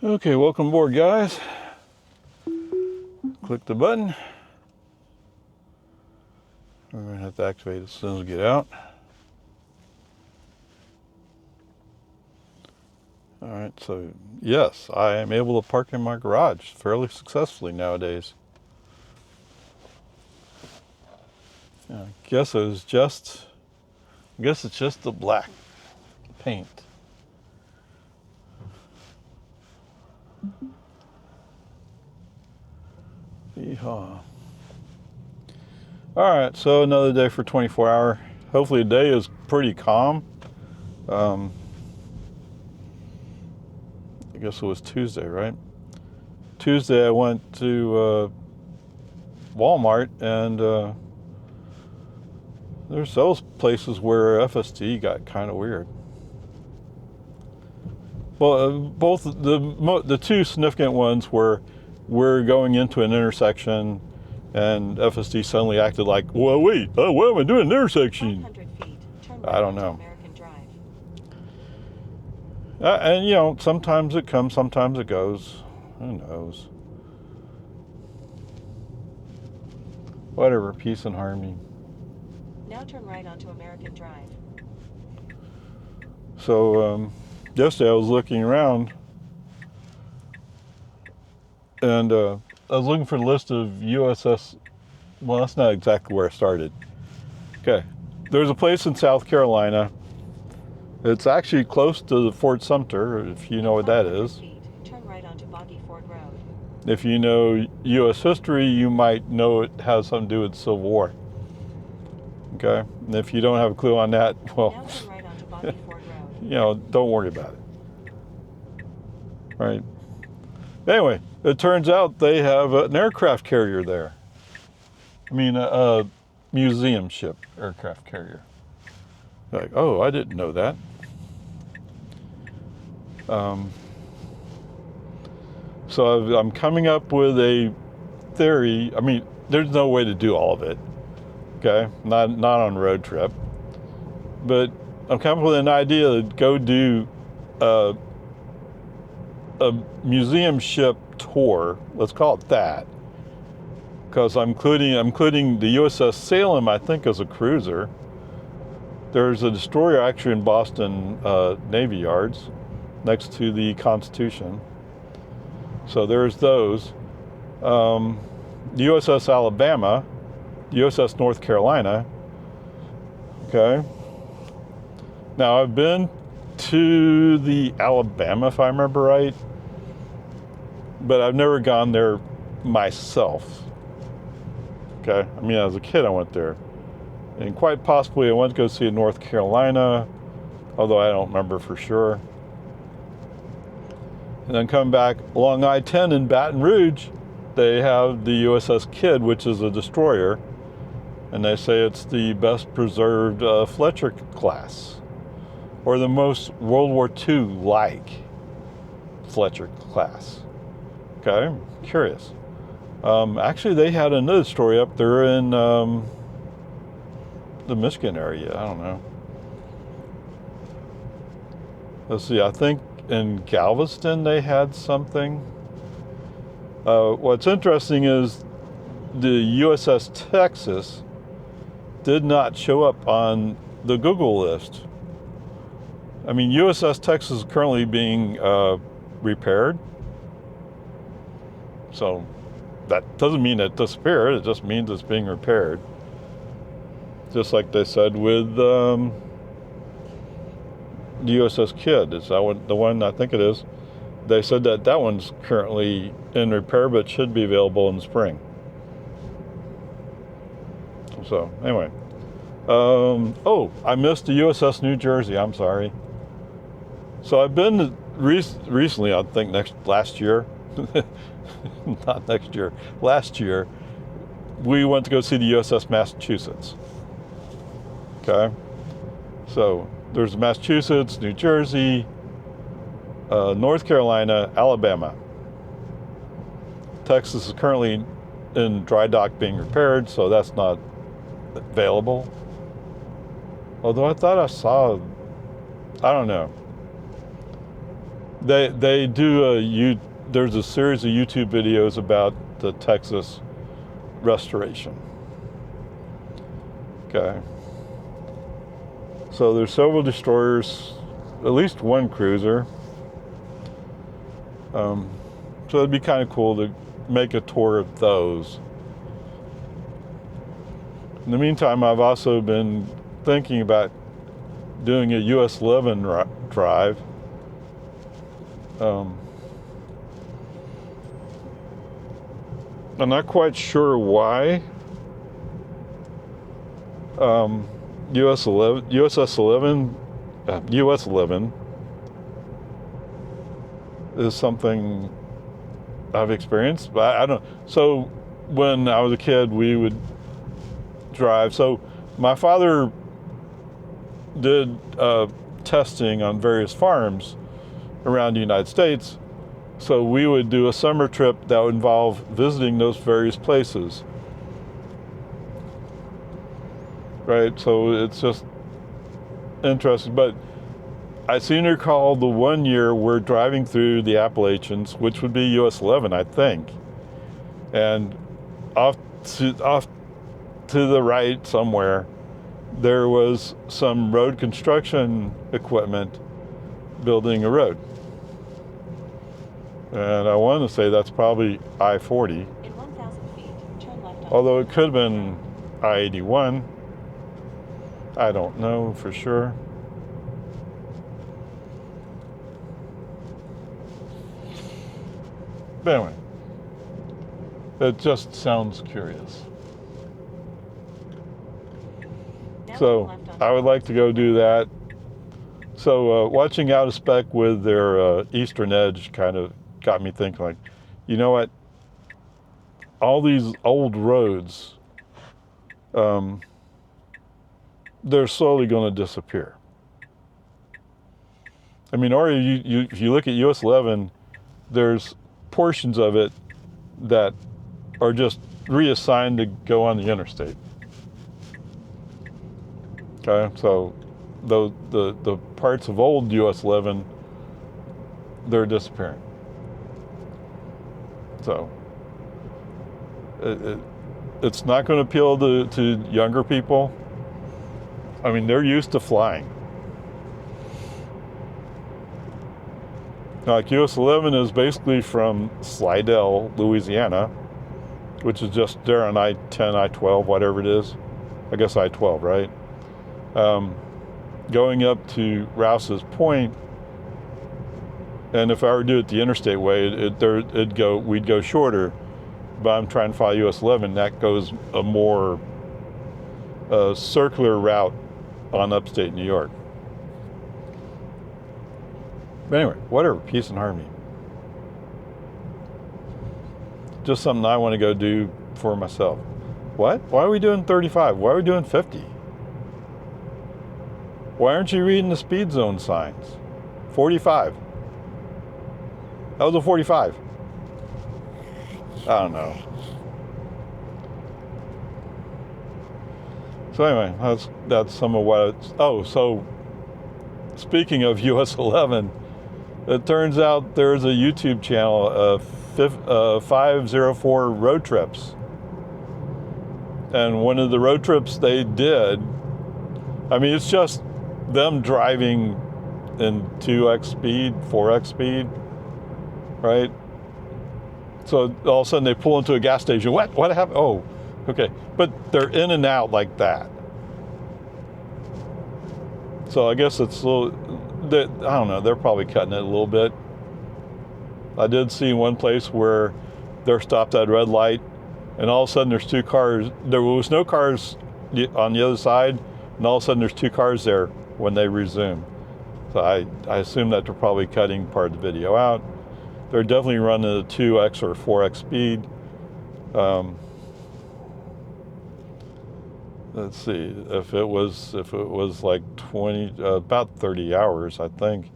Okay, welcome aboard, guys. Click the button. We're going to have to activate it as soon as we get out. All right, so yes, I am able to park in my garage fairly successfully nowadays. Yeah, I guess it's just the black paint. Yeehaw. All right, so another day for 24 hour. Hopefully the day is pretty calm. I guess it was Tuesday, right? Tuesday I went to Walmart, and there's those places where FSD got kind of weird. Well, both the two significant ones were we're going into an intersection, and FSD suddenly acted like, well, wait, what am I doing in an intersection? 500 feet, turn I right don't onto know. American Drive. And you know, sometimes it comes, sometimes it goes. Who knows? Whatever, peace and harmony. Now turn right onto American Drive. So yesterday I was looking around, and I was looking for a list of USS. Well, that's not exactly where I started. Okay, there's a place in South Carolina. It's actually close to Fort Sumter, if you know what that is. Feet, turn right onto Boggy Ford Road. If you know U.S. history, you might know it has something to do with the Civil War. Okay, and if you don't have a clue on that, well, Now turn right onto Boggy Ford Road. you know, don't worry about it. Right. Anyway, it turns out they have an aircraft carrier there. I mean, a museum ship aircraft carrier. Like, oh, I didn't know that. So I'm coming up with a theory. I mean, there's no way to do all of it. Okay, not on a road trip. But I'm coming up with an idea to go do a museum ship tour. Let's call it that, because I'm including the USS Salem, I think, as a cruiser. There's a destroyer actually in Boston Navy Yards, next to the Constitution. So there's those. The USS Alabama, the USS North Carolina. Okay. Now I've been to the Alabama, if I remember right, but I've never gone there myself. Okay. I mean, as a kid, I went there. And quite possibly I went to go see North Carolina, although I don't remember for sure. And then come back along I-10 in Baton Rouge, they have the USS Kidd, which is a destroyer. And they say it's the best preserved Fletcher class, or the most World War II-like Fletcher class. Okay, curious. Actually, they had another story up there in the Michigan area. I don't know. Let's see, I think in Galveston they had something. What's interesting is the USS Texas did not show up on the Google list. I mean, USS Texas is currently being repaired. So that doesn't mean it disappeared, it just means it's being repaired. Just like they said with the USS Kidd. Is that one, the one? I think it is. They said that one's currently in repair, but should be available in the spring. So anyway, oh, I missed the USS New Jersey. I'm sorry. So I've been recently. I think last year, not next year. Last year, we went to go see the USS Massachusetts. Okay, so there's Massachusetts, New Jersey, North Carolina, Alabama. Texas is currently in dry dock being repaired, so that's not available. Although I thought I saw, I don't know. They do there's a series of YouTube videos about the Texas restoration. Okay. So there's several destroyers, at least one cruiser. So it'd be kind of cool to make a tour of those. In the meantime, I've also been thinking about doing a US 11 drive. I'm not quite sure why. USS 11 is something I've experienced, but I don't. So when I was a kid, we would drive. So my father did testing on various farms around the United States. So we would do a summer trip that would involve visiting those various places. Right, so it's just interesting. But I seem to recall the one year we're driving through the Appalachians, which would be US 11, I think. And off to the right somewhere, there was some road construction equipment building a road. And I want to say that's probably I-40. In 1,000 feet, turn left on. Although it could have been I-81. I don't know for sure. But anyway, it just sounds curious. Now So turn left on I would like to go do that. So watching Out of Spec with their Eastern Edge kind of got me thinking, like, you know what? All these old roads, they're slowly going to disappear. I mean, or if you look at US 11, there's portions of it that are just reassigned to go on the interstate. Okay, so the parts of old US 11, they're disappearing. So it's not going to appeal to younger people. I mean, they're used to flying. Like US 11 is basically from Slidell, Louisiana, which is just there on I-10, I-12, whatever it is. I guess I-12, right? Going up to Rouse's Point, and if I were to do it the interstate way, we'd go shorter. But I'm trying to fly US 11. That goes a more circular route on upstate New York. But anyway, whatever, peace and harmony. Just something I want to go do for myself. What? Why are we doing 35? Why are we doing 50? Why aren't you reading the speed zone signs? 45. That was a 45. I don't know. So anyway, that's some of what it's... Oh, so speaking of US 11, it turns out there's a YouTube channel, 504 Road Trips. And one of the road trips they did, I mean, it's just them driving in 2x speed, 4x speed, right? So all of a sudden they pull into a gas station. What happened? Oh, okay. But they're in and out like that. So I guess it's a little, I don't know, they're probably cutting it a little bit. I did see one place where they're stopped at a red light, and all of a sudden there's two cars. There was no cars on the other side, and all of a sudden there's two cars there when they resume. So I assume that they're probably cutting part of the video out. They're definitely running at a 2x or 4x speed. Let's see, if it was like 20, about 30 hours, I think,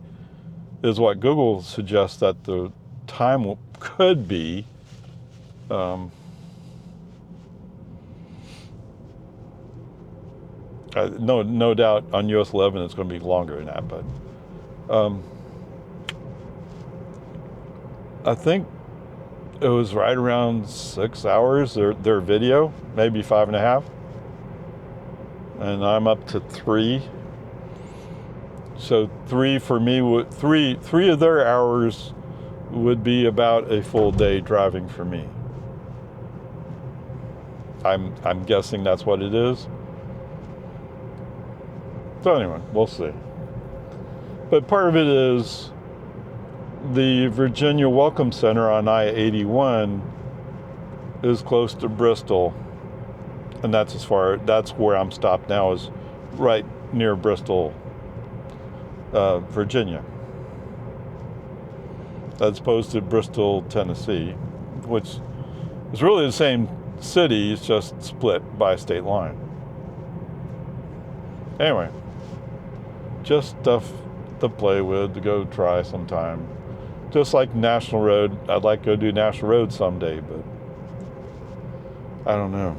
is what Google suggests that the time could be. No doubt on US 11 it's going to be longer than that, but I think it was right around 6 hours, their video, maybe 5.5. And I'm up to 3. So 3 for me would, three of their hours would be about a full day driving for me. I'm guessing that's what it is. So anyway, we'll see. But part of it is the Virginia Welcome Center on I-81 is close to Bristol, and that's where I'm stopped now, is right near Bristol, Virginia, as opposed to Bristol, Tennessee, which is really the same city, it's just split by a state line. Anyway, just stuff to play with, to go try sometime. Just like National Road, I'd like to go do National Road someday, but I don't know.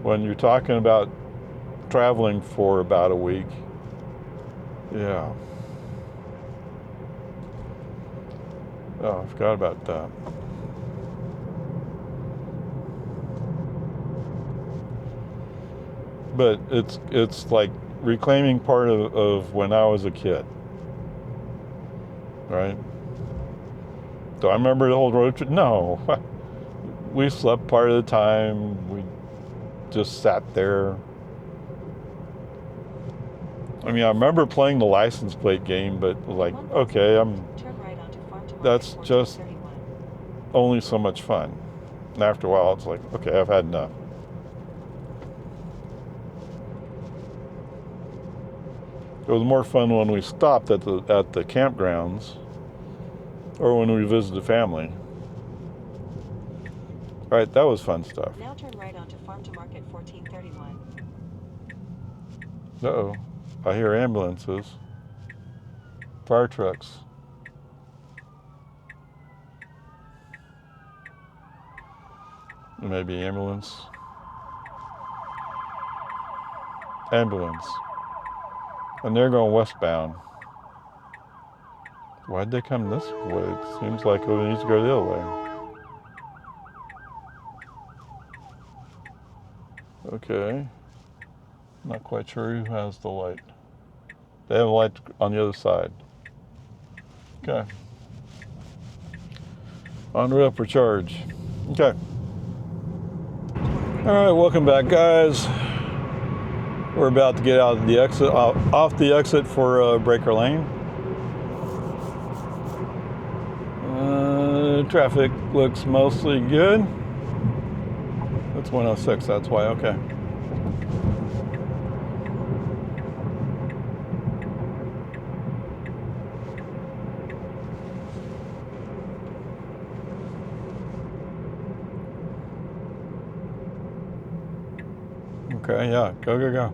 When you're talking about traveling for about a week, yeah. Oh, I forgot about that. But it's like reclaiming part of when I was a kid, right? Do I remember the whole road trip? No. We slept part of the time. We just sat there. I mean, I remember playing the license plate game, but like, okay, that's just only so much fun. And after a while, it's like, okay, I've had enough. It was more fun when we stopped at the campgrounds, or when we visited family. All right, that was fun stuff. Now turn right onto Farm to Market 1431. Uh-oh, I hear ambulances, fire trucks. Maybe ambulance. Ambulance. And they're going westbound. Why'd they come this way? It seems like it needs to go the other way. Okay. Not quite sure who has the light. They have a light on the other side. Okay. En route for charge. Okay. All right, welcome back, guys. We're about to get out of the exit, off the exit for Breaker Lane. Traffic looks mostly good. That's 106, that's why, okay. Okay, yeah, go, go, go.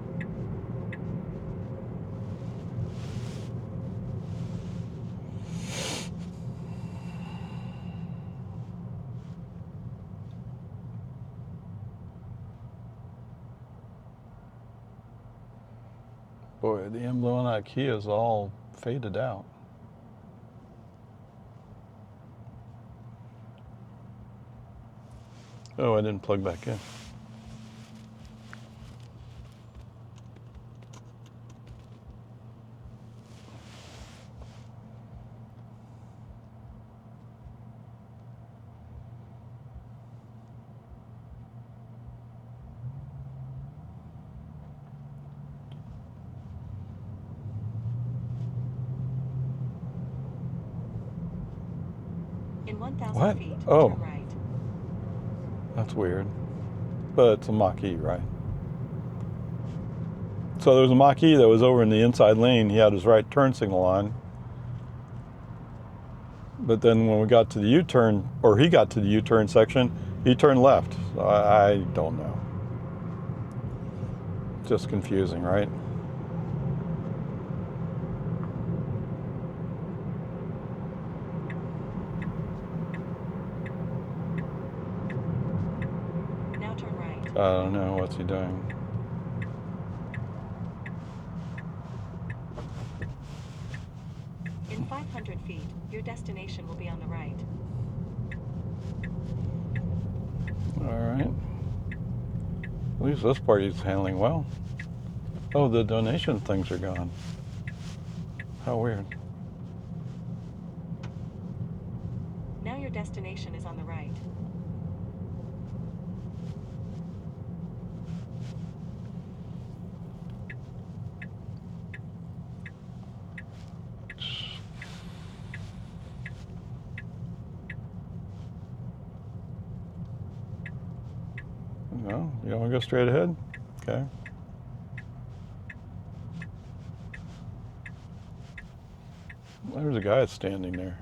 Boy, the emblem on that key is all faded out. Oh, I didn't plug back in. In 1,000 What? feet, Oh. turn right. That's weird. But it's a Mach-E, right? So there was a Mach-E that was over in the inside lane. He had his right turn signal on. But then when we got to the U-turn, or he got to the U-turn section, he turned left. So I don't know. Just confusing, right? Now turn right. I don't know. What's he doing? 500 feet, your destination will be on the right. All right. At least this part he's handling well. Oh, the donation things are gone. How weird. Now your destination is on the right. No, you don't want to go straight ahead? Okay. There's a guy standing there.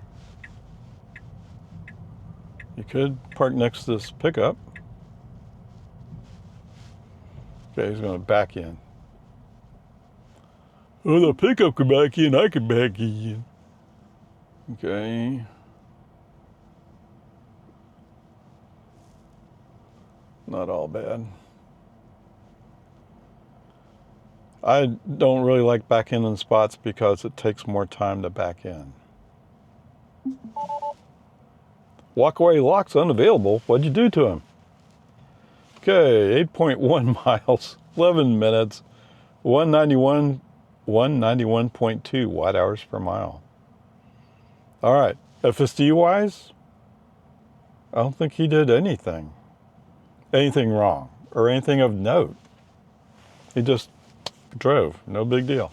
You could park next to this pickup. Okay, he's going to back in. Oh, the pickup could back in, I could back in. Okay. Not all bad. I don't really like backing in spots because it takes more time to back in. Walkaway locks unavailable. What'd you do to him? Okay, 8.1 miles, 11 minutes, 191.2 watt hours per mile. All right, FSD wise, I don't think he did anything wrong or anything of note. He just drove, no big deal.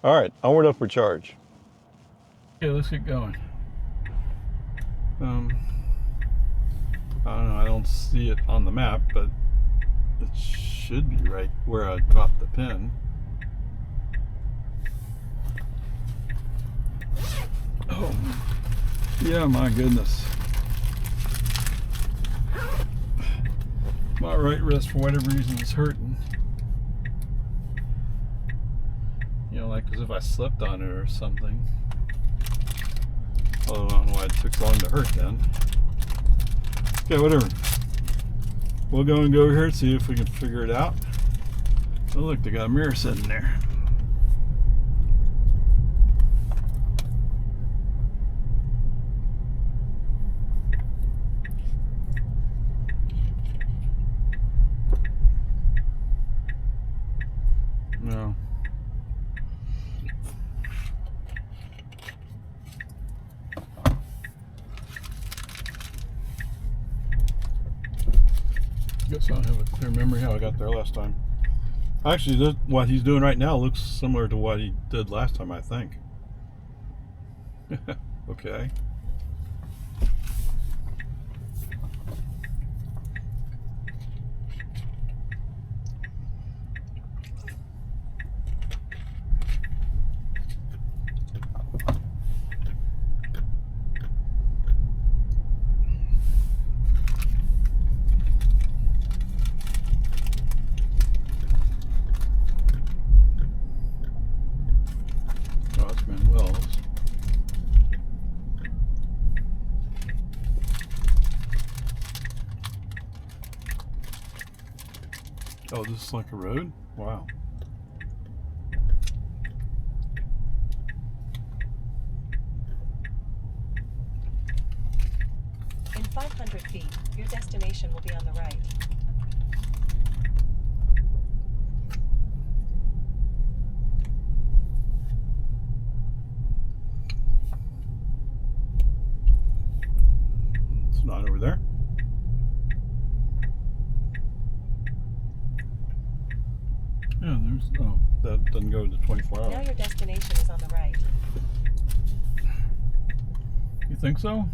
All right, onward, upward charge. Okay, let's get going. I don't know, I don't see it on the map, but it should be right where I dropped the pin. Oh, yeah, my goodness. My right wrist, for whatever reason, is hurting. You know, like as if I slipped on it or something. Although I don't know why it took so long to hurt then. Okay, whatever. We'll go and go over here and see if we can figure it out. Oh, look, they got a mirror sitting there. No. Guess I don't have a clear memory how I got there last time. Actually, what he's doing right now looks similar to what he did last time, I think. Okay. Oh, this is like a road? Wow. In 500 feet, your destination will be on the right. It's not over there. Yeah, there's, oh, that doesn't go to 24 hours. Now your destination is on the right. You think so?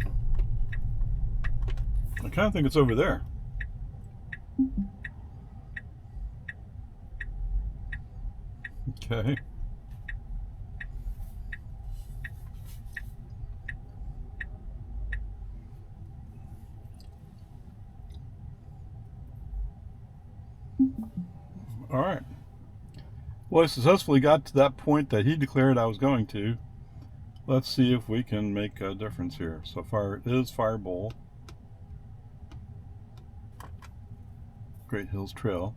I kind of think it's over there. Okay. All right. Well, I successfully got to that point that he declared I was going to. Let's see if we can make a difference here. So far, it is Fire Bowl. Great Hills Trail.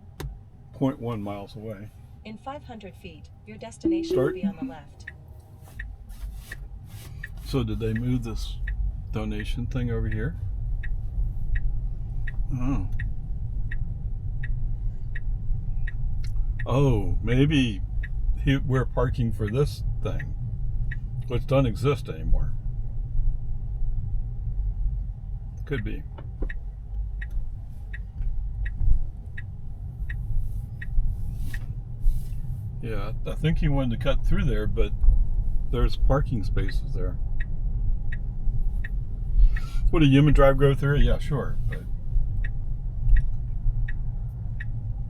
0.1 miles away. In 500 feet, your destination Start. will be on the left. So did they move this donation thing over here? Oh. Oh, maybe we're parking for this thing, which doesn't exist anymore. Could be. Yeah, I think he wanted to cut through there, but there's parking spaces there. Would a human drive go through it? Yeah, sure, but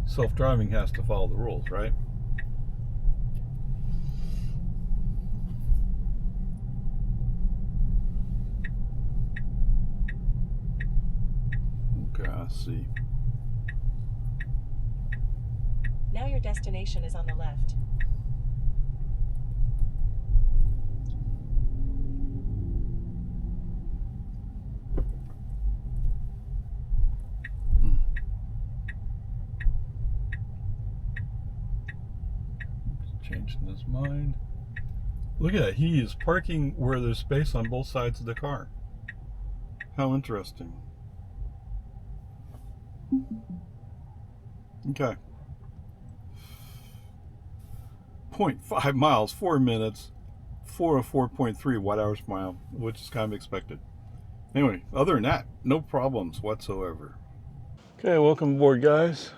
self-driving has to follow the rules, right? Okay, I see. Now your destination is on the left. Changing his mind. Look at that. He is parking where there's space on both sides of the car. How interesting. Okay. 0.5 miles, 4 minutes, 404.3 watt hours per mile, which is kind of expected. Anyway, other than that, no problems whatsoever. Okay, welcome aboard, guys.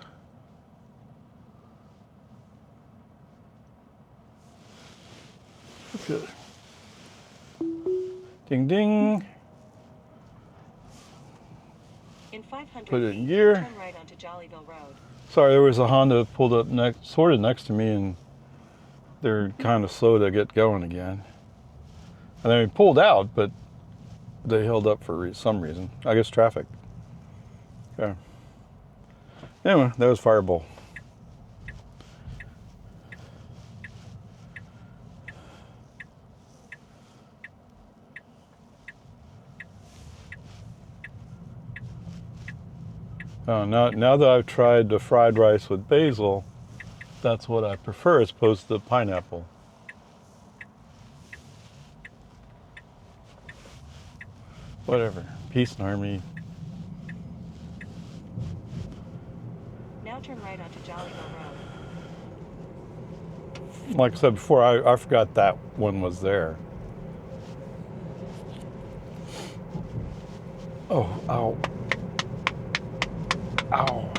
Okay. Ding ding. In 500 Put it in feet, gear. turn right onto Jollyville Road. Sorry, there was a Honda pulled up sort of next to me, and they're kind of slow to get going again. And then we pulled out, but they held up for some reason. I guess traffic. Okay. Anyway, that was Fireball. Now that I've tried the fried rice with basil, that's what I prefer as opposed to pineapple. Whatever. Peace and harmony. Now turn right onto Jollyville Road. Like I said before, I forgot that one was there. Oh, ow. Ow.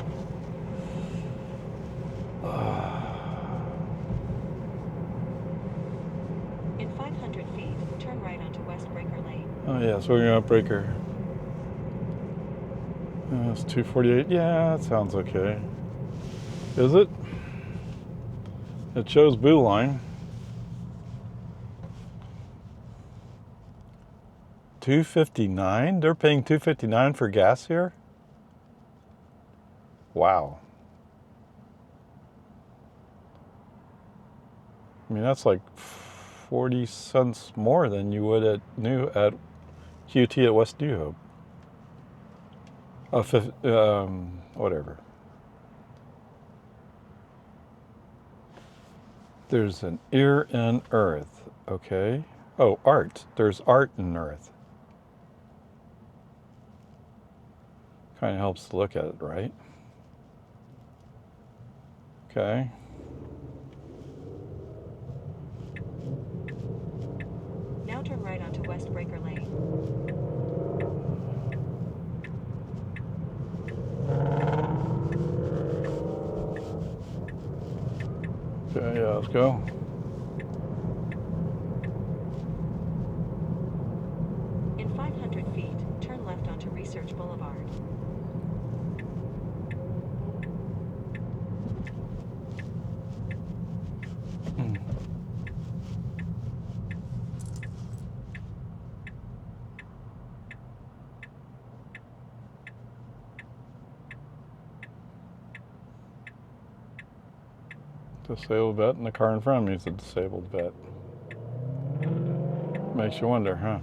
In 500 feet, turn right onto West Breaker Lane. Oh yeah, so we're going to Breaker. It's 248. Yeah, that sounds okay. Is it? It shows Blue Line. 259? They're paying $2.59 for gas here? Wow. I mean, that's like 40 cents more than you would at QT at West New Hope. Whatever. There's an ear in earth. Okay. Oh, art. There's art in earth. Kind of helps to look at it, right? Okay. Now turn right onto West Breaker Lane. Okay, yeah, let's go. In 500 feet, turn left onto Research Boulevard. Disabled vet, and the car in front of me is a disabled vet. Makes you wonder, huh?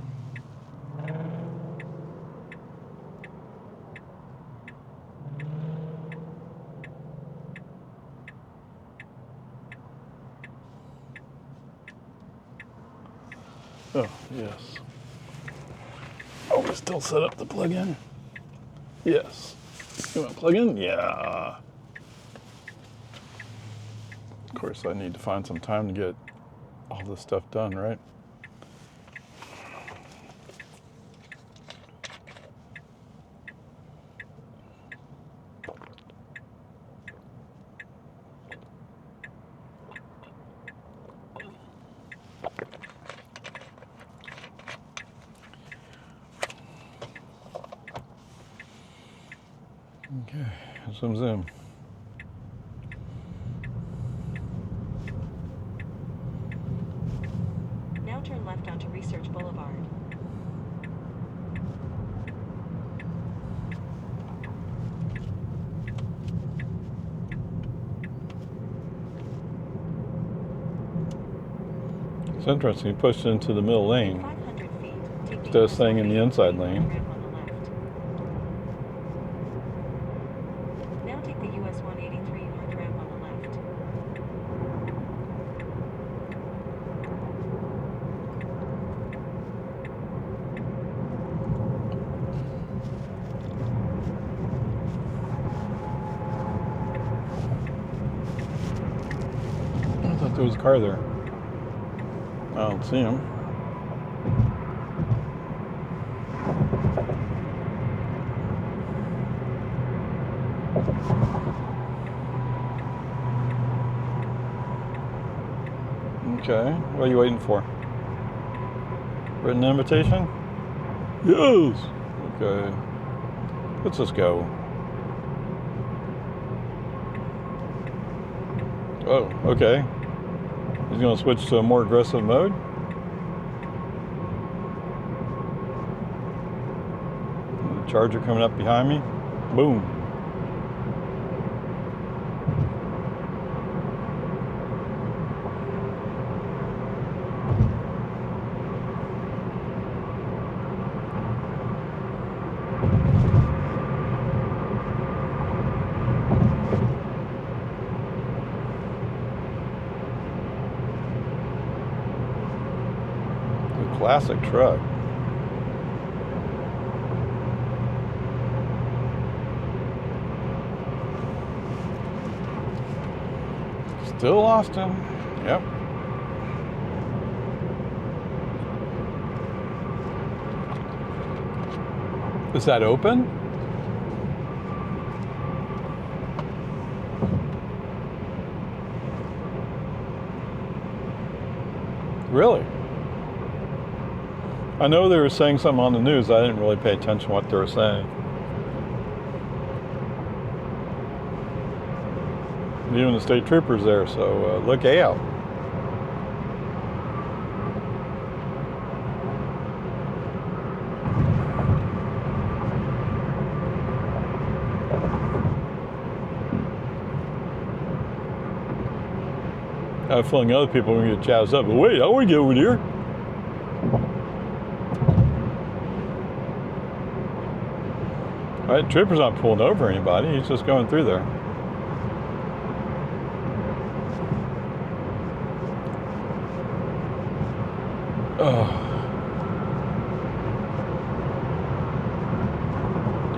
Oh, yes. Oh, we still set up the plug-in? Yes. You want to plug in? Yeah. Of course, I need to find some time to get all this stuff done, right? Okay, zoom zoom. Now turn left onto Research Boulevard. It's interesting, you pushed it into the middle lane 500 feet. Take the instead of US staying in the inside 183 lane. ramp on the left. Now take the US 183 north ramp on the left. I thought there was a car there. I don't see him. Okay, what are you waiting for? Written invitation? Yes! Okay. Let's just go. Oh, okay. He's gonna switch to a more aggressive mode? The Charger coming up behind me. Boom. A classic truck. Still Austin. Yep. Is that open? Really? I know they were saying something on the news. I didn't really pay attention to what they were saying. Even the state troopers there, so look out. I have a feeling other people are going to get jazzed up. But wait, I want to get over there. All right, trooper's not pulling over anybody. He's just going through there. Oh.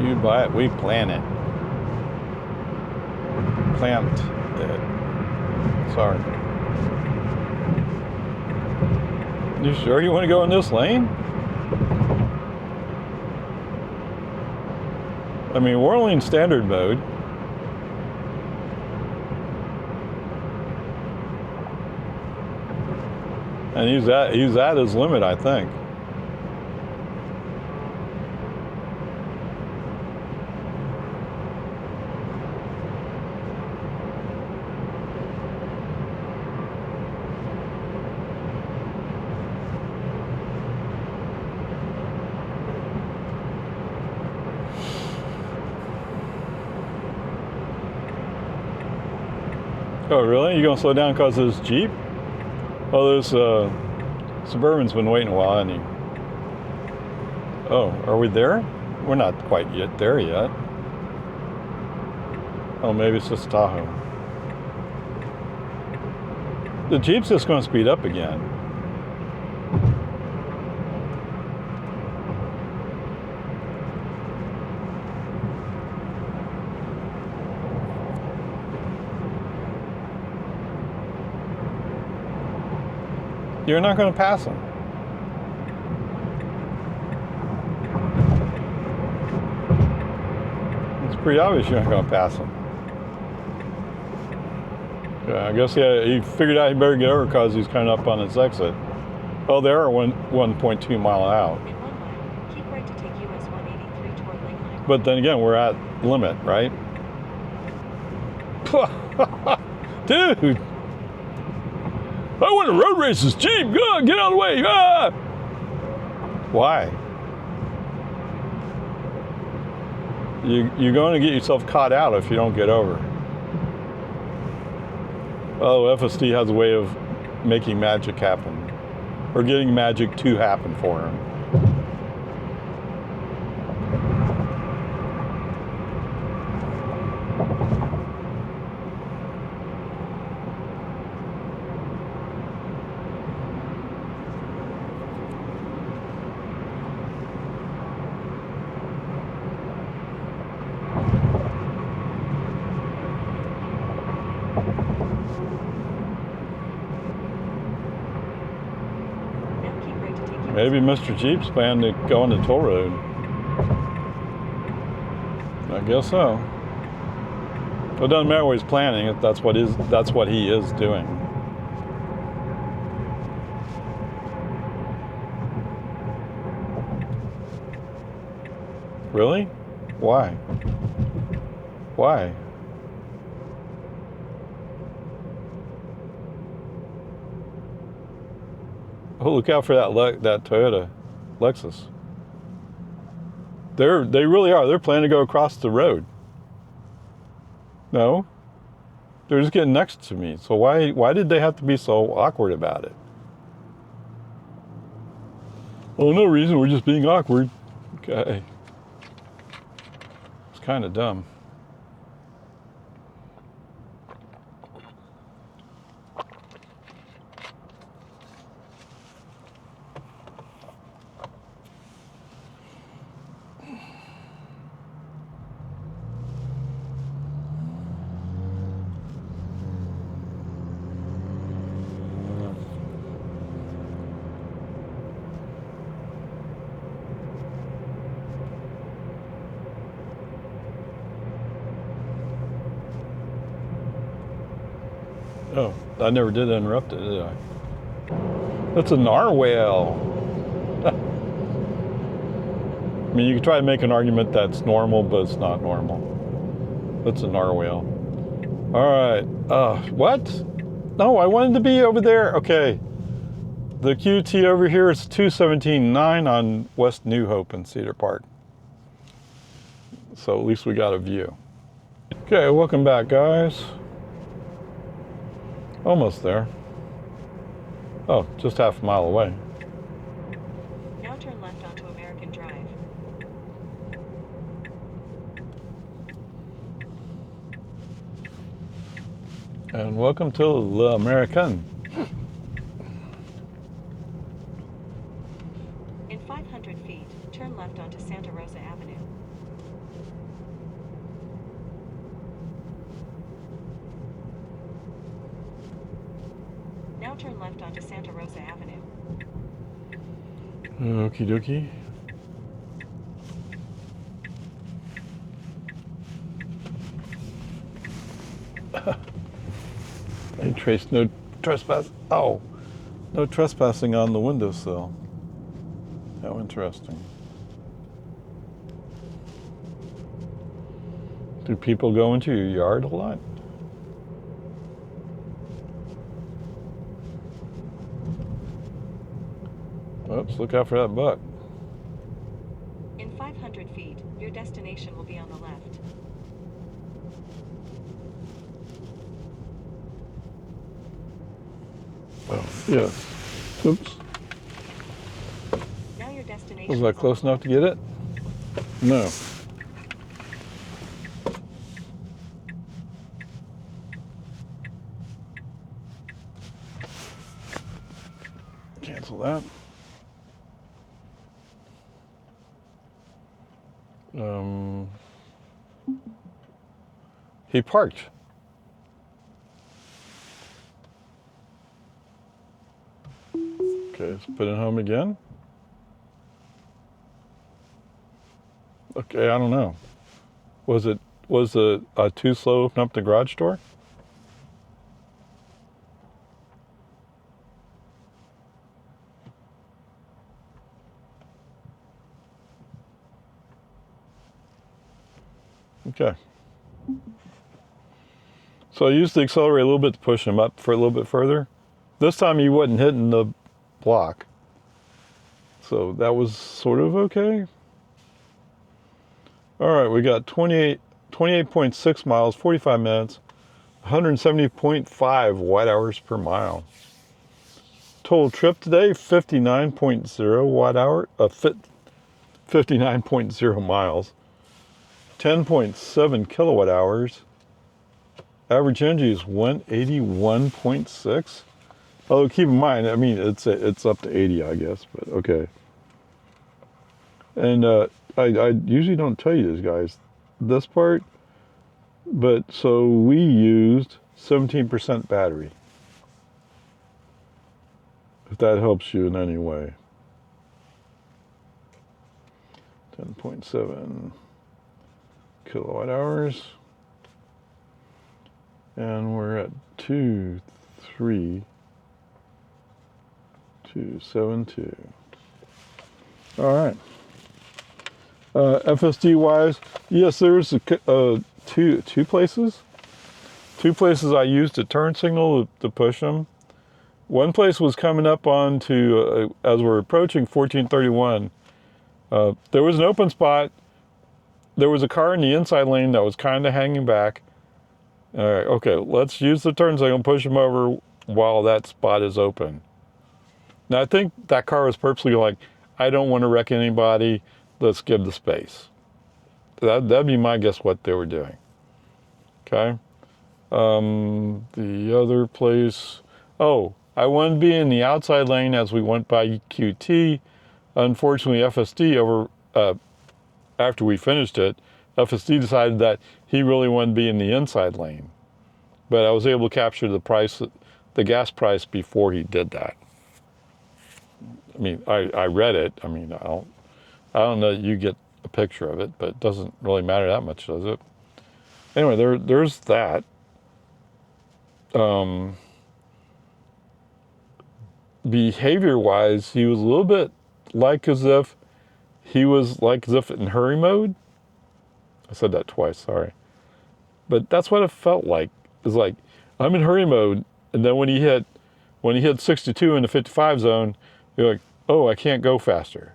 You buy it, we plant it. Plant it. Sorry. You sure you want to go in this lane? I mean, we're only in standard mode. And he's at his limit, I think. Oh, really? You gonna slow down because of this Jeep? Oh, this Suburban's been waiting a while, hasn't he? Oh, are we there? We're not quite yet there yet. Oh, maybe it's just Tahoe. The Jeep's just gonna speed up again. You're not going to pass him. It's pretty obvious you're not going to pass him. Yeah, I guess he figured out he better get over because he's coming up on his exit. Oh, they are 1.2 mile out. In 1 mile, keep right to take US 183 toward Lakeline. But then again, we're at limit, right? Dude! I want to road race this Jeep! Go, get out of the way! Ah! Why? You're going to get yourself caught out if you don't get over. Oh, FSD has a way of making magic happen. Or getting magic to happen for him. Now keep right to take US. Maybe Mr. Jeep's planning to go on the toll road. I guess so. It doesn't matter what he's planning. That's what he is doing. Really? Why? Why? Oh, look out for that Toyota Lexus. They really are. They're planning to go across the road. No, they're just getting next to me. So why did they have to be so awkward about it? Oh, no reason. We're just being awkward. Okay. It's kind of dumb. Oh, I never did interrupt it, did I? That's a narwhal. I mean, you could try to make an argument that's normal, but it's not normal. That's a narwhal. All right. What? No, I wanted to be over there. Okay. The QT over here is 217.9 on West New Hope in Cedar Park. So at least we got a view. Okay, welcome back, guys. Almost there. Oh, just half a mile away. Now turn left onto American Drive. And welcome to L'American. In 500 feet, turn left onto Santa Rosa Avenue. Now turn left onto Santa Rosa Avenue. Okie dokie. They traced no trespass. Oh, no trespassing on the windowsill. How interesting. Do people go into your yard a lot? Oops, look out for that buck. In 500 feet, your destination will be on the left. Oh, yes. Oops. Now your destination Was is that on close the enough to get it? No. Cancel that. He parked. Okay, let's put it home again. Okay, I don't know. Was it too slow to open up the garage door? Okay. So I used the accelerator a little bit to push him up for a little bit further. This time he wasn't hitting the block. So that was sort of okay. All right, we got 28.6 miles, 45 minutes, 170.5 watt hours per mile. Total trip today, 59.0 watt hour, 59.0 miles, 10.7 kilowatt hours. Average energy is 181.6. Although keep in mind, I mean, it's up to 80, I guess, but okay. And I usually don't tell you this, guys, this part, but so we used 17% battery, if that helps you in any way. 10.7 kilowatt hours. And we're at 23272. All right. FSD wise, yes, there's two places. Two places I used a turn signal to push them. One place was coming up onto as we're approaching 1431. There was an open spot. There was a car in the inside lane that was kind of hanging back. All right, okay, let's use the turn signal and push him over while that spot is open. Now, I think that car was purposely like, I don't want to wreck anybody, let's give the space. That'd be my guess what they were doing. Okay. The other place, I wanted to be in the outside lane as we went by QT. Unfortunately, FSD after we finished it, FSD decided that he really wanted to be in the inside lane. But I was able to capture the gas price before he did that. I mean, I read it. I mean, I don't know that you get a picture of it, but it doesn't really matter that much, does it? Anyway, there's that. Behavior-wise, he was a little bit as if in hurry mode. I said that twice, sorry. But that's what it felt like. It's like, I'm in hurry mode, and then when he hit 62 in the 55 zone, you're like, oh, I can't go faster.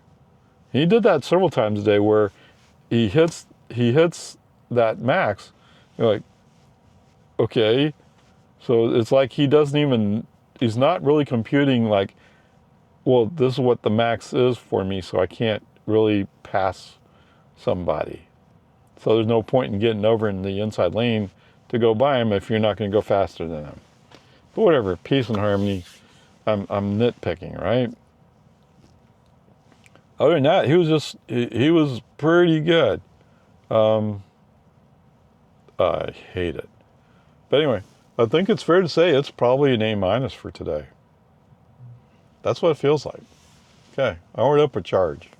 And he did that several times a day where he hits that max. You're like, okay. So it's like he's not really computing like, well, this is what the max is for me, so I can't really pass somebody. So there's no point in getting over in the inside lane to go by him if you're not going to go faster than him. But whatever, peace and harmony. I'm nitpicking, right? Other than that, he was pretty good. I hate it. But anyway, I think it's fair to say it's probably an A- for today. That's what it feels like. Okay, onward up a charge.